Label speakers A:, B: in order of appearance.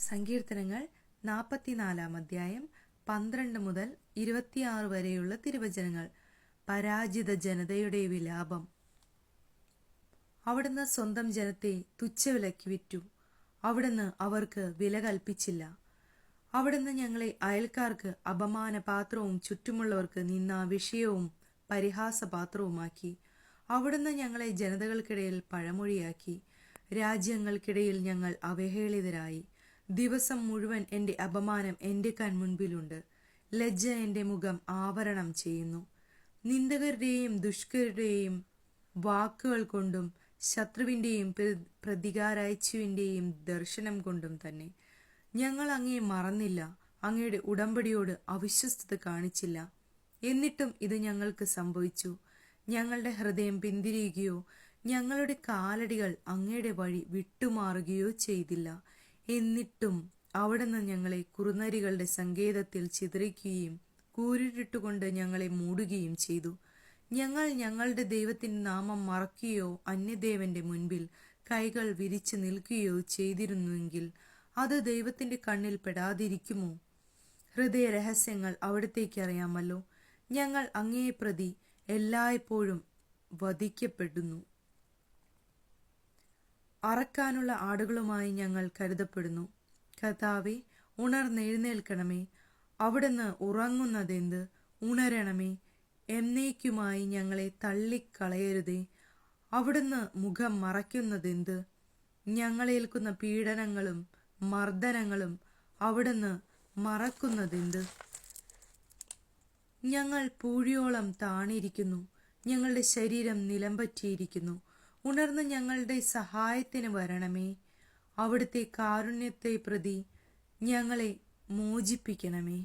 A: സങ്കീർത്തനങ്ങൾ 44 അധ്യായം 12 മുതൽ 26 വരെയുള്ള തിരുവചനങ്ങൾ. പരാജിത ജനതയുടെ വിലാപം. അവിടുന്ന് സ്വന്തം ജനത്തെ തുച്ഛവിലയ്ക്ക് വിറ്റു. അവിടുന്ന് അവർക്ക് വില കൽപ്പിച്ചില്ല. അവിടുന്ന് ഞങ്ങളെ അയൽക്കാർക്ക് അപമാനപാത്രവും ചുറ്റുമുള്ളവർക്ക് നിന്ന വിഷയവും പരിഹാസപാത്രവുമാക്കി. അവിടുന്ന് ഞങ്ങളെ ജനതകൾക്കിടയിൽ പഴമൊഴിയാക്കി. രാജ്യങ്ങൾക്കിടയിൽ ഞങ്ങൾ അവഹേളിതരായി. ദിവസം മുഴുവൻ എൻ്റെ അപമാനം എൻ്റെ കൺമുൻപിലുണ്ട്. ലജ്ജ എൻ്റെ മുഖം ആവരണം ചെയ്യുന്നു. നിന്ദകരുടെയും ദുഷ്കരുടെയും വാക്കുകൾ കൊണ്ടും ശത്രുവിൻ്റെയും പ്രതികാരാഴ്ചവിൻ്റെയും ദർശനം കൊണ്ടും തന്നെ. ഞങ്ങൾ അങ്ങയെ മറന്നില്ല, അങ്ങയുടെ ഉടമ്പടിയോട് അവിശ്വസ്തത കാണിച്ചില്ല. എന്നിട്ടും ഇത് ഞങ്ങൾക്ക് സംഭവിച്ചു. ഞങ്ങളുടെ ഹൃദയം പിന്തിരിയുകയോ ഞങ്ങളുടെ കാലടികൾ അങ്ങയുടെ വഴി വിട്ടുമാറുകയോ ചെയ്തില്ല. എന്നിട്ടും അവിടുന്ന് ഞങ്ങളെ കുറുനരികളുടെ സങ്കേതത്തിൽ ചിതറിക്കുകയും കൂരിരുട്ടുകൊണ്ട് ഞങ്ങളെ മൂടുകയും ചെയ്തു. ഞങ്ങൾ ഞങ്ങളുടെ ദൈവത്തിൻ്റെ നാമം മറക്കുകയോ അന്യദേവന്റെ മുൻപിൽ കൈകൾ വിരിച്ചു നിൽക്കുകയോ ചെയ്തിരുന്നുവെങ്കിൽ അത് ദൈവത്തിൻ്റെ കണ്ണിൽ പെടാതിരിക്കുമോ? ഹൃദയ രഹസ്യങ്ങൾ അവിടത്തേക്ക് അറിയാമല്ലോ. ഞങ്ങൾ അങ്ങയെ പ്രതി എല്ലായ്പ്പോഴും വധിക്കപ്പെടുന്നു. അറക്കാനുള്ള ആടുകളുമായി ഞങ്ങൾ കരുതപ്പെടുന്നു. കർത്താവേ, ഉണർന്നെഴുന്നേൽക്കണമേ. അവിടുന്ന് ഉറങ്ങുന്നതെന്ത്? ഉണരണമേ. എന്നേക്കുമായി ഞങ്ങളെ തള്ളിക്കളയരുതേ. അവിടുന്ന് മുഖം മറയ്ക്കുന്നതെന്ത്? ഞങ്ങളേൽക്കുന്ന പീഡനങ്ങളും മർദ്ദനങ്ങളും അവിടുന്ന് മറക്കുന്നതെന്ത്? ഞങ്ങൾ പൂഴിയോളം താണിരിക്കുന്നു. ഞങ്ങളുടെ ശരീരം നിലംപറ്റിയിരിക്കുന്നു. ഉണർന്ന് ഞങ്ങളുടെ സഹായത്തിന് വരണമേ. അവിടുത്തെ കാരുണ്യത്തെ പ്രതി ഞങ്ങളെ മോചിപ്പിക്കണമേ.